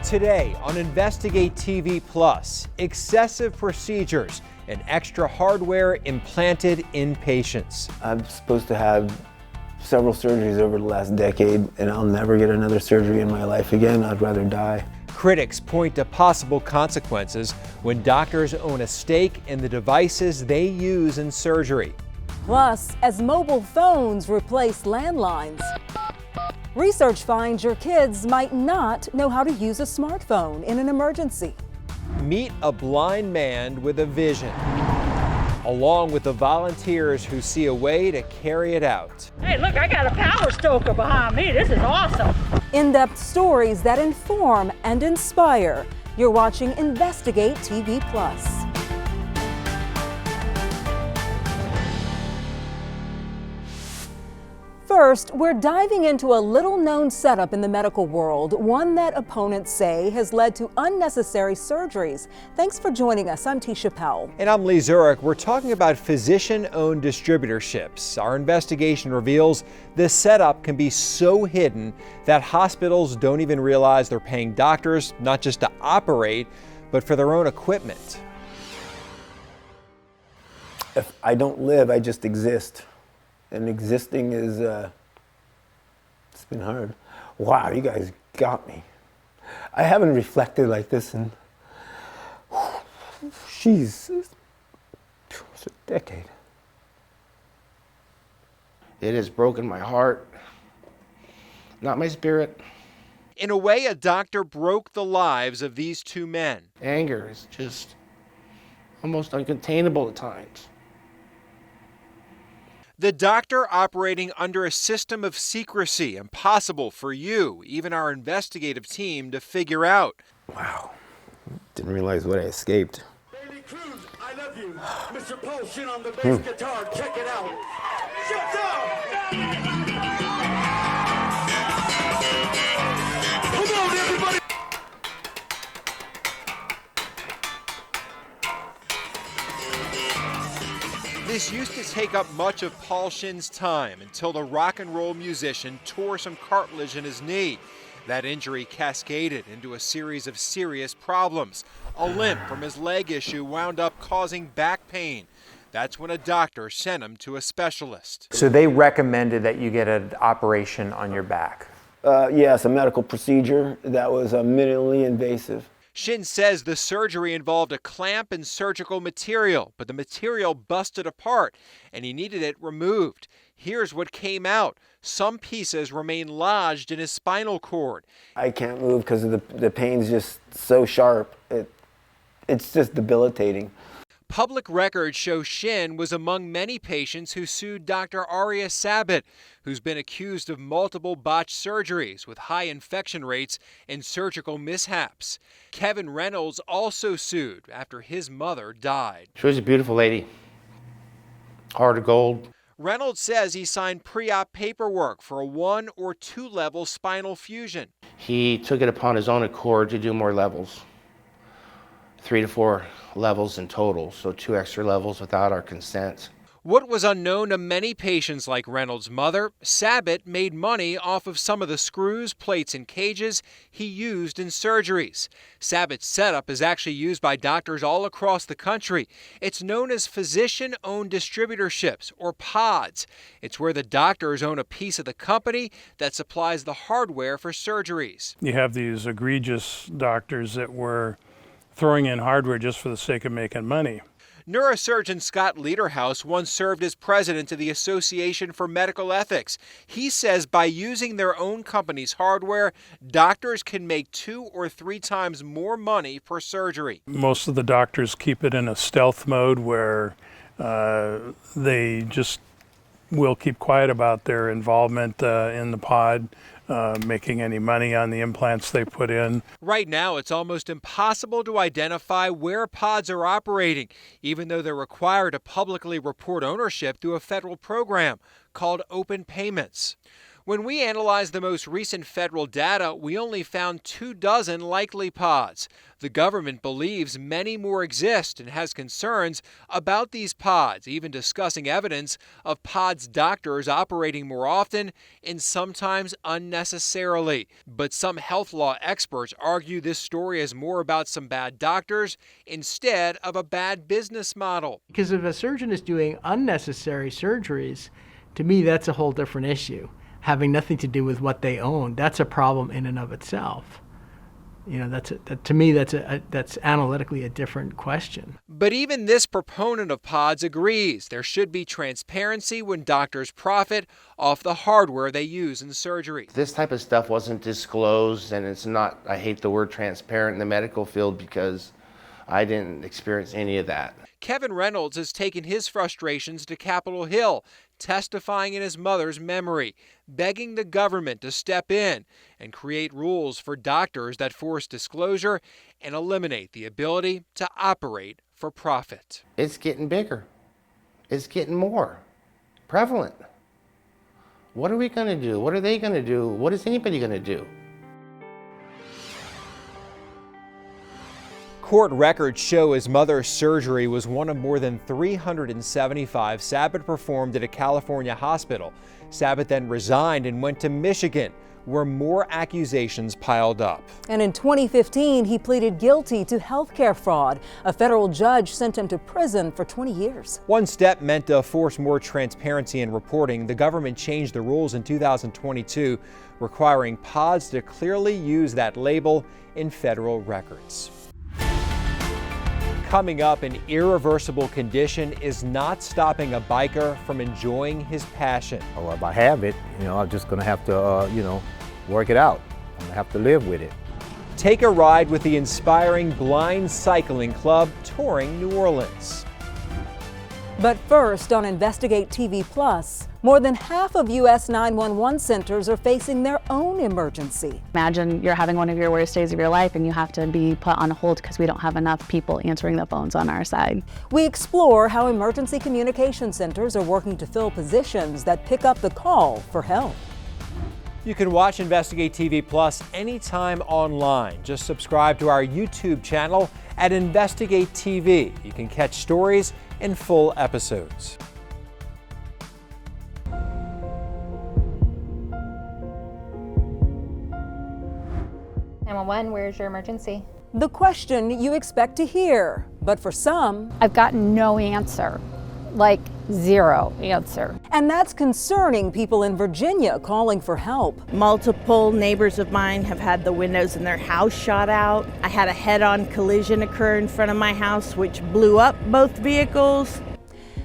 Today on Investigate TV Plus, excessive procedures and extra hardware implanted in patients. I'm supposed to have several surgeries over the last decade, and I'll never get another surgery in my life again. I'd rather die. Critics point to possible consequences when doctors own a stake in the devices they use in surgery. Plus, as mobile phones replace landlines, research finds your kids might not know how to use a smartphone in an emergency. Meet a blind man with a vision, along with the volunteers who see a way to carry it out. Hey, look, I got a power stoker behind me. This is awesome. In-depth stories that inform and inspire. You're watching Investigate TV Plus. First, we're diving into a little-known setup in the medical world, one that opponents say has led to unnecessary surgeries. Thanks for joining us. I'm Tisha Powell. And I'm Lee Zurik. We're talking about physician-owned distributorships. Our investigation reveals this setup can be so hidden that hospitals don't even realize they're paying doctors not just to operate, but for their own equipment. If I don't live, I just exist. And existing is, it's been hard. Wow, you guys got me. I haven't reflected like this in, it's a decade. It has broken my heart, not my spirit. In a way, a doctor broke the lives of these two men. Anger is just almost uncontainable at times. The doctor operating under a system of secrecy, impossible for you, even our investigative team, to figure out. Wow, didn't realize what I escaped. Bailey Cruz, I love you. Mr. Potion on the bass guitar, check it out. Shut up! Come on, everybody! This used to take up much of Paul Shin's time until the rock and roll musician tore some cartilage in his knee. That injury cascaded into a series of serious problems. A limp from his leg issue wound up causing back pain. That's when a doctor sent him to a specialist. So they recommended that you get an operation on your back? Yes, a medical procedure that was minimally invasive. Shin says the surgery involved a clamp and surgical material, but the material busted apart and he needed it removed. Here's what came out. Some pieces remain lodged in his spinal cord. I can't move because the pain's just so sharp. It's just debilitating. Public records show Shin was among many patients who sued Dr. Arya Sabit, who's been accused of multiple botched surgeries with high infection rates and surgical mishaps. Kevin Reynolds also sued after his mother died. She was a beautiful lady, heart of gold. Reynolds says he signed pre-op paperwork for a 1 or 2 level spinal fusion. He took it upon his own accord to do more levels. 3 to 4 levels in total, so 2 extra levels without our consent. What was unknown to many patients like Reynolds' mother, Sabit made money off of some of the screws, plates, and cages he used in surgeries. Sabit's setup is actually used by doctors all across the country. It's known as physician-owned distributorships, or pods. It's where the doctors own a piece of the company that supplies the hardware for surgeries. You have these egregious doctors that were throwing in hardware just for the sake of making money. Neurosurgeon Scott Lederhouse once served as president of the Association for Medical Ethics. He says by using their own company's hardware, doctors can make 2 or 3 times more money per surgery. Most of the doctors keep it in a stealth mode where they just will keep quiet about their involvement in the pod, making any money on the implants they put in. Right now, it's almost impossible to identify where pods are operating, even though they're required to publicly report ownership through a federal program called Open Payments. When we analyzed the most recent federal data, we only found 24 likely pods. The government believes many more exist and has concerns about these pods, even discussing evidence of pods doctors operating more often and sometimes unnecessarily. But some health law experts argue this story is more about some bad doctors instead of a bad business model. Because if a surgeon is doing unnecessary surgeries, to me that's a whole different issue, having nothing to do with what they own. That's a problem in and of itself. You know, to me, that's analytically a different question. But even this proponent of pods agrees there should be transparency when doctors profit off the hardware they use in surgery. This type of stuff wasn't disclosed, and it's not, I hate the word transparent in the medical field because I didn't experience any of that. Kevin Reynolds has taken his frustrations to Capitol Hill, testifying in his mother's memory, begging the government to step in and create rules for doctors that force disclosure and eliminate the ability to operate for profit. It's getting bigger. It's getting more prevalent. What are we going to do? What are they going to do? What is anybody going to do? Court records show his mother's surgery was one of more than 375 Sabat performed at a California hospital. Sabat then resigned and went to Michigan, where more accusations piled up. And in 2015, he pleaded guilty to healthcare fraud. A federal judge sent him to prison for 20 years. One step meant to force more transparency in reporting. The government changed the rules in 2022, requiring pods to clearly use that label in federal records. Coming up, an irreversible condition is not stopping a biker from enjoying his passion. Well, if I have it, I'm just going to have to, work it out. I'm going to have to live with it. Take a ride with the inspiring Blind Cycling Club touring New Orleans. But first, on Investigate TV Plus, more than half of U.S. 911 centers are facing their own emergency. Imagine you're having one of your worst days of your life and you have to be put on hold because we don't have enough people answering the phones on our side. We explore how emergency communication centers are working to fill positions that pick up the call for help. You can watch Investigate TV Plus anytime online. Just subscribe to our YouTube channel at Investigate TV. You can catch stories in full episodes. 911, where's your emergency? The question you expect to hear, but for some, I've gotten no answer, like zero answer. And that's concerning people in Virginia calling for help. Multiple neighbors of mine have had the windows in their house shot out. I had a head-on collision occur in front of my house, which blew up both vehicles.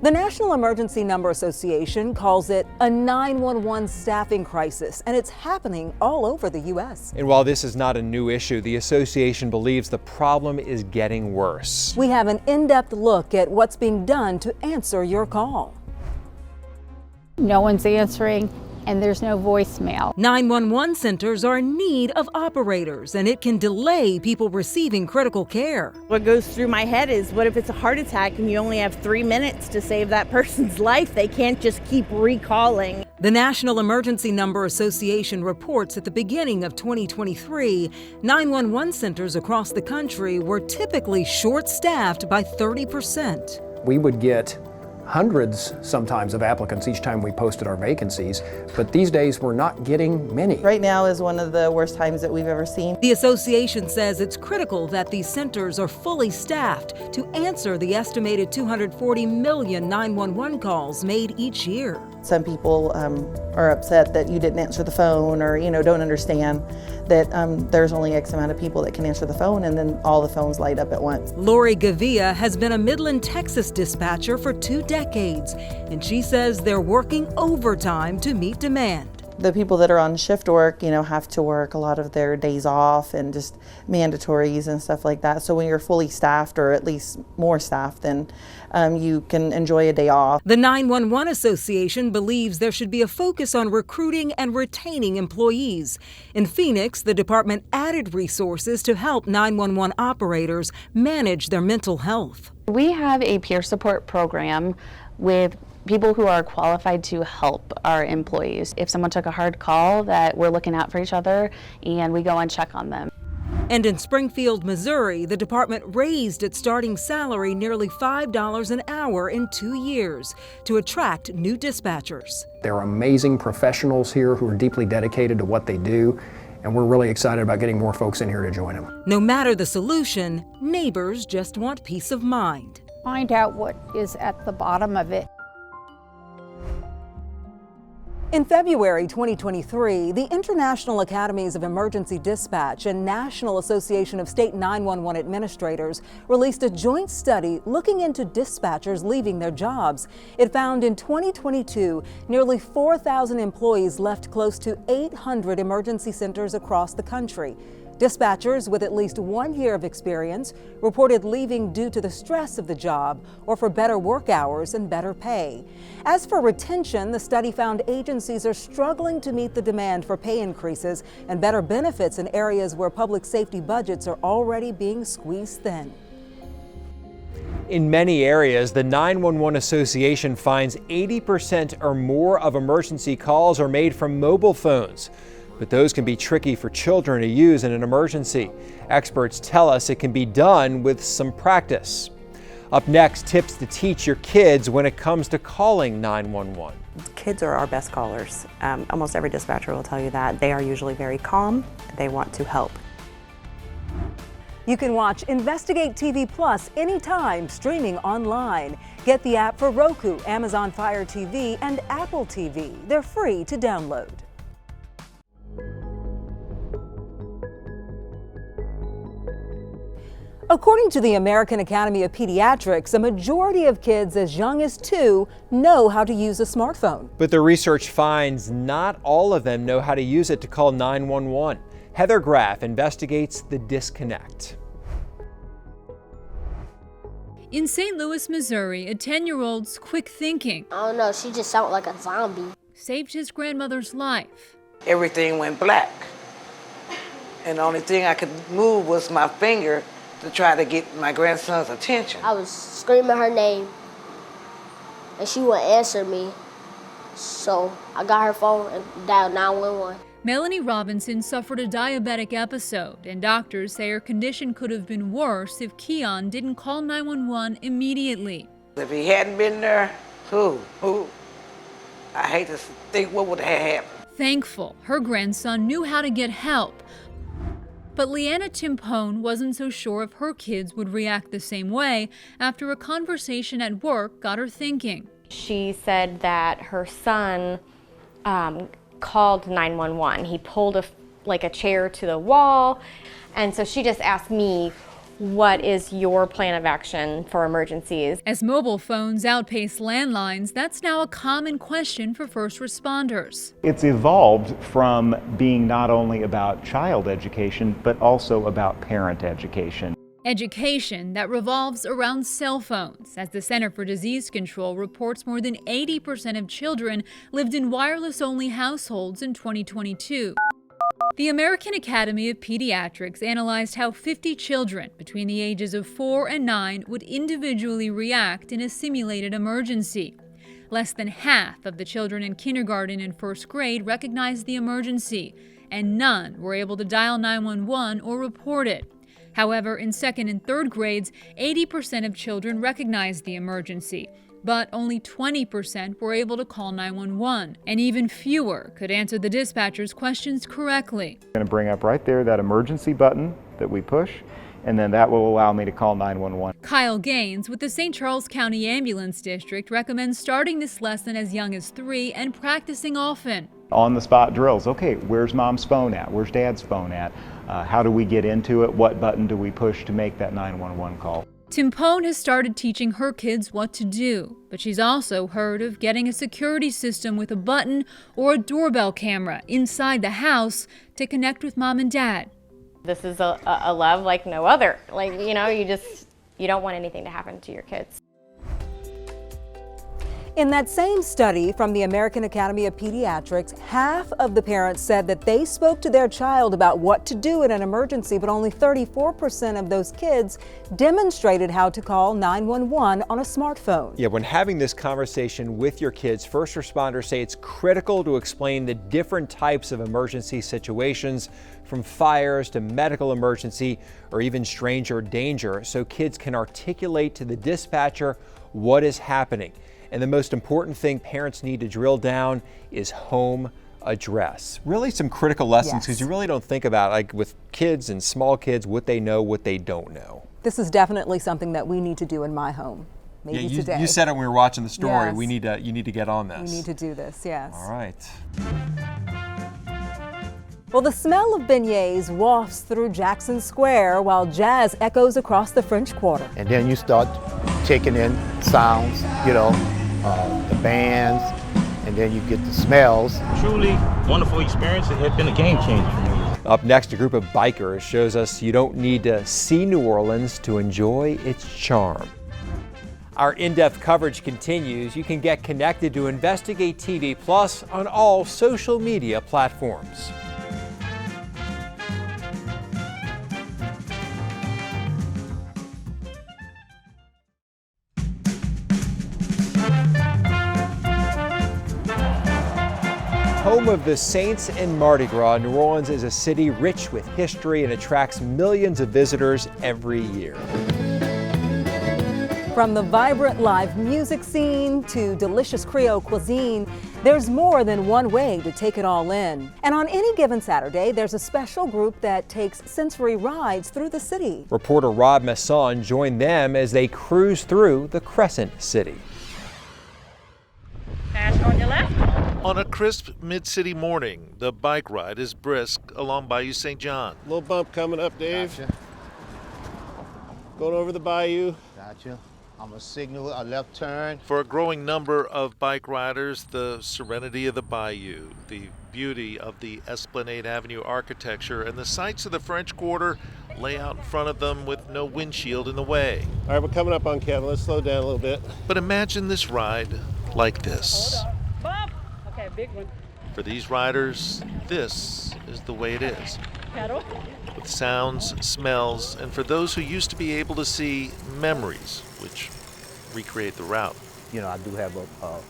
The National Emergency Number Association calls it a 911 staffing crisis, and it's happening all over the U.S. And while this is not a new issue, the association believes the problem is getting worse. We have an in-depth look at what's being done to answer your call. No one's answering, and there's no voicemail. 911 centers are in need of operators, and it can delay people receiving critical care. What goes through my head is, what if it's a heart attack and you only have 3 minutes to save that person's life? They can't just keep recalling. The National Emergency Number Association reports at the beginning of 2023, 911 centers across the country were typically short-staffed by 30%. We would get hundreds sometimes of applicants each time we posted our vacancies, but these days we're not getting many. Right now is one of the worst times that we've ever seen. The association says it's critical that these centers are fully staffed to answer the estimated 240 million 911 calls made each year. Some people are upset that you didn't answer the phone, or don't understand that there's only X amount of people that can answer the phone, and then all the phones light up at once. Lori Gavia has been a Midland, Texas dispatcher for 2 decades, and she says they're working overtime to meet demand. The people that are on shift work, have to work a lot of their days off and just mandatories and stuff like that. So when you're fully staffed, or at least more staffed, then you can enjoy a day off. The 911 Association believes there should be a focus on recruiting and retaining employees. In Phoenix, the department added resources to help 911 operators manage their mental health. We have a peer support program with people who are qualified to help our employees. If someone took a hard call, that we're looking out for each other and we go and check on them. And in Springfield, Missouri, the department raised its starting salary nearly $5 an hour in 2 years to attract new dispatchers. There are amazing professionals here who are deeply dedicated to what they do, and we're really excited about getting more folks in here to join them. No matter the solution, neighbors just want peace of mind. Find out what is at the bottom of it. In February 2023, the International Academies of Emergency Dispatch and National Association of State 911 Administrators released a joint study looking into dispatchers leaving their jobs. It found in 2022, nearly 4,000 employees left close to 800 emergency centers across the country. Dispatchers with at least 1 year of experience reported leaving due to the stress of the job or for better work hours and better pay. As for retention, the study found agencies are struggling to meet the demand for pay increases and better benefits in areas where public safety budgets are already being squeezed thin. In many areas, the 911 Association finds 80% or more of emergency calls are made from mobile phones. But those can be tricky for children to use in an emergency. Experts tell us it can be done with some practice. Up next, tips to teach your kids when it comes to calling 911. Kids are our best callers. Almost every dispatcher will tell you that. They are usually very calm. They want to help. You can watch Investigate TV Plus anytime, streaming online. Get the app for Roku, Amazon Fire TV, and Apple TV. They're free to download. According to the American Academy of Pediatrics, a majority of kids as young as 2 know how to use a smartphone. But the research finds not all of them know how to use it to call 911. Heather Graff investigates the disconnect. In St. Louis, Missouri, a 10-year-old's quick thinking, I don't know, she just sounded like a zombie, saved his grandmother's life. Everything went black. And the only thing I could move was my finger to try to get my grandson's attention. I was screaming her name, and she wouldn't answer me. So I got her phone and dialed 911. Melanie Robinson suffered a diabetic episode, and doctors say her condition could have been worse if Keon didn't call 911 immediately. If he hadn't been there, I hate to think what would have happened. Thankful her grandson knew how to get help. But Leanna Timpone wasn't so sure if her kids would react the same way after a conversation at work got her thinking. She said that her son called 911. He pulled a chair to the wall, and so she just asked me, what is your plan of action for emergencies? As mobile phones outpace landlines, that's now a common question for first responders. It's evolved from being not only about child education, but also about parent education. Education that revolves around cell phones, as the Center for Disease Control reports more than 80% of children lived in wireless-only households in 2022. The American Academy of Pediatrics analyzed how 50 children between the ages of 4 and 9 would individually react in a simulated emergency. Less than half of the children in kindergarten and first grade recognized the emergency, and none were able to dial 911 or report it. However, in second and third grades, 80% of children recognized the emergency, but only 20% were able to call 911, and even fewer could answer the dispatcher's questions correctly. I'm going to bring up right there that emergency button that we push, and then that will allow me to call 911. Kyle Gaines with the St. Charles County Ambulance District recommends starting this lesson as young as 3 and practicing often. On-the-spot drills. Okay, where's mom's phone at? Where's dad's phone at? How do we get into it? What button do we push to make that 911 call? Timpone has started teaching her kids what to do, but she's also heard of getting a security system with a button or a doorbell camera inside the house to connect with mom and dad. This is a love like no other. You don't want anything to happen to your kids. In that same study from the American Academy of Pediatrics, half of the parents said that they spoke to their child about what to do in an emergency, but only 34% of those kids demonstrated how to call 911 on a smartphone. Yeah, when having this conversation with your kids, first responders say it's critical to explain the different types of emergency situations, from fires to medical emergency or even stranger danger, so kids can articulate to the dispatcher what is happening. And the most important thing parents need to drill down is home address. Really some critical lessons, because you really don't think about, like with kids and small kids, what they know, what they don't know. This is definitely something that we need to do in my home. Maybe yeah, today. You said it when we were watching the story. Yes. You need to get on this. We need to do this, yes. All right. Well, the smell of beignets wafts through Jackson Square while jazz echoes across the French Quarter. And then you start taking in sounds, the bands, and then you get the smells. Truly wonderful experience. It has been a game changer for me. Up next, a group of bikers shows us you don't need to see New Orleans to enjoy its charm. Our in-depth coverage continues. You can get connected to Investigate TV Plus on all social media platforms. Home of the Saints and Mardi Gras, New Orleans is a city rich with history and attracts millions of visitors every year. From the vibrant live music scene to delicious Creole cuisine, there's more than one way to take it all in. And on any given Saturday, there's a special group that takes sensory rides through the city. Reporter Rob Masson joined them as they cruise through the Crescent City. Cash on your left. On a crisp mid-city morning, the bike ride is brisk along Bayou St. John. Little bump coming up, Dave. Gotcha. Going over the bayou. Gotcha. I'm gonna signal a left turn. For a growing number of bike riders, the serenity of the bayou, the beauty of the Esplanade Avenue architecture, and the sights of the French Quarter lay out in front of them with no windshield in the way. All right, we're coming up on Kevin. Let's slow down a little bit. But imagine this ride like this. Bump. Okay, big one. For these riders, this is the way it is. Pedal. With sounds, smells, and for those who used to be able to see, memories, which recreate the route. I do have a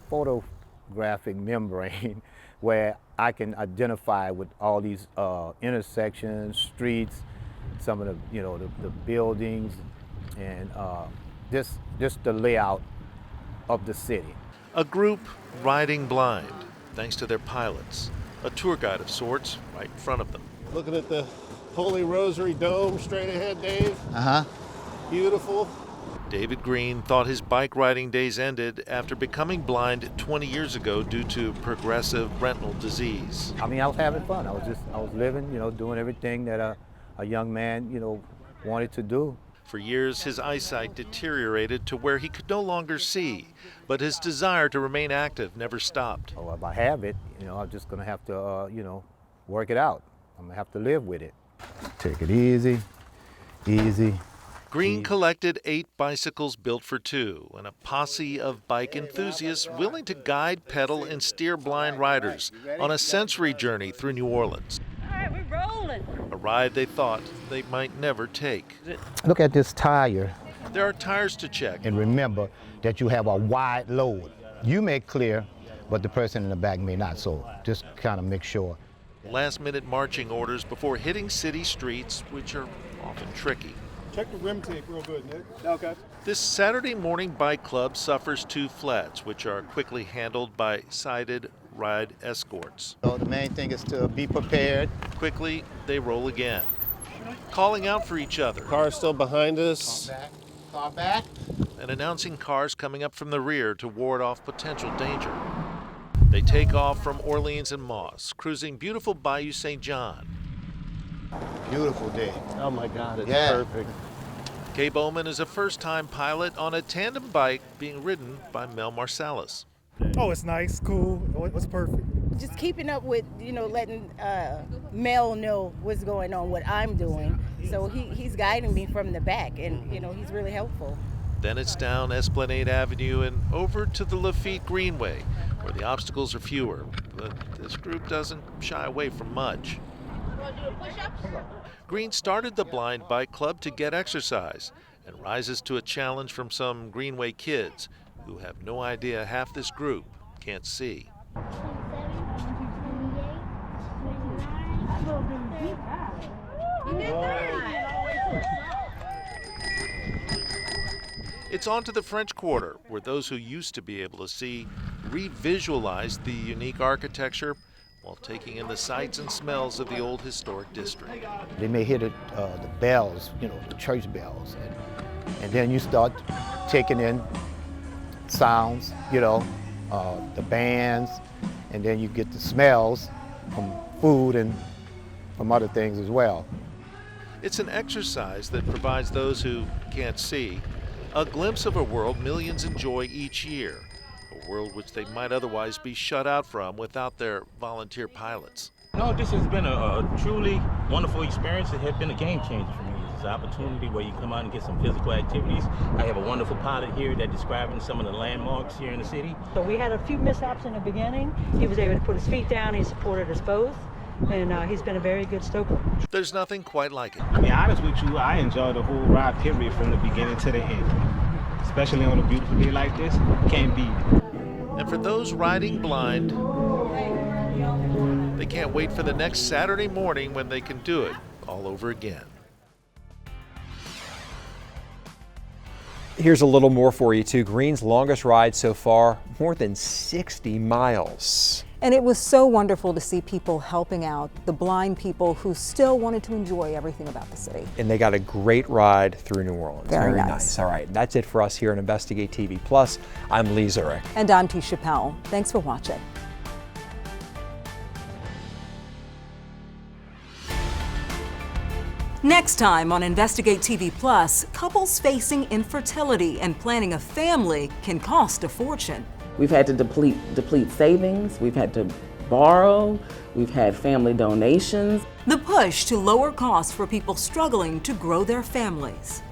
photographic membrane where I can identify with all these intersections, streets, some of the buildings, and just the layout of the city. A group riding blind, thanks to their pilots. A tour guide of sorts right in front of them. Looking at the Holy Rosary Dome straight ahead, Dave. Uh-huh. Beautiful. David Green thought his bike riding days ended after becoming blind 20 years ago due to progressive retinal disease. I mean, I was having fun. I was living, doing everything that a young man, wanted to do. For years, his eyesight deteriorated to where he could no longer see, but his desire to remain active never stopped. Oh, if I have it, I'm just gonna have to, work it out. I'm gonna have to live with it. Take it easy, easy. Green collected 8 bicycles built for 2 and a posse of bike enthusiasts willing to guide, pedal, and steer blind riders on a sensory journey through New Orleans. All right, we're rolling. A ride they thought they might never take. Look at this tire. There are tires to check. And remember that you have a wide load. You may clear, but the person in the back may not, so just kind of make sure. Last-minute marching orders before hitting city streets, which are often tricky. Check the rim tape real good, Nick. Okay. This Saturday morning bike club suffers 2 flats, which are quickly handled by sighted ride escorts. So the main thing is to be prepared. Quickly, they roll again, calling out for each other. Car's still behind us. Car back. And announcing cars coming up from the rear to ward off potential danger. They take off from Orleans and Moss, cruising beautiful Bayou St. John. Beautiful day. Oh my God, it's perfect. Kay Bowman is a first-time pilot on a tandem bike being ridden by Mel Marsalis. Oh, it's nice, cool, it was perfect. Just keeping up with, letting Mel know what's going on, what I'm doing. So he's guiding me from the back, and, he's really helpful. Then it's down Esplanade Avenue and over to the Lafitte Greenway, where the obstacles are fewer. But this group doesn't shy away from much. Green started the Blind Bike Club to get exercise and rises to a challenge from some Greenway kids who have no idea half this group can't see. It's on to the French Quarter, where those who used to be able to see re-visualize the unique architecture while taking in the sights and smells of the old historic district. They may hear the bells, the church bells, and then you start taking in sounds, the bands, and then you get the smells from food and from other things as well. It's an exercise that provides those who can't see a glimpse of a world millions enjoy each year, a world which they might otherwise be shut out from without their volunteer pilots. No, this has been a truly wonderful experience. It has been a game changer for me. It's an opportunity where you come out and get some physical activities. I have a wonderful pilot here that's describing some of the landmarks here in the city. So we had a few mishaps in the beginning. He was able to put his feet down. He supported us both. And he's been a very good stoker. There's nothing quite like it. To be honest with you, I enjoyed the whole ride period from the beginning to the end. Especially on a beautiful day like this, can't beat it. And for those riding blind, they can't wait for the next Saturday morning when they can do it all over again. Here's a little more for you too. Green's longest ride so far, more than 60 miles. And it was so wonderful to see people helping out the blind people who still wanted to enjoy everything about the city. And they got a great ride through New Orleans. Very nice. All right, that's it for us here on Investigate TV Plus. I'm Lee Zurik. And I'm T. Chappelle. Thanks for watching. Next time on Investigate TV Plus, couples facing infertility and planning a family can cost a fortune. We've had to deplete savings, we've had to borrow, we've had family donations. The push to lower costs for people struggling to grow their families.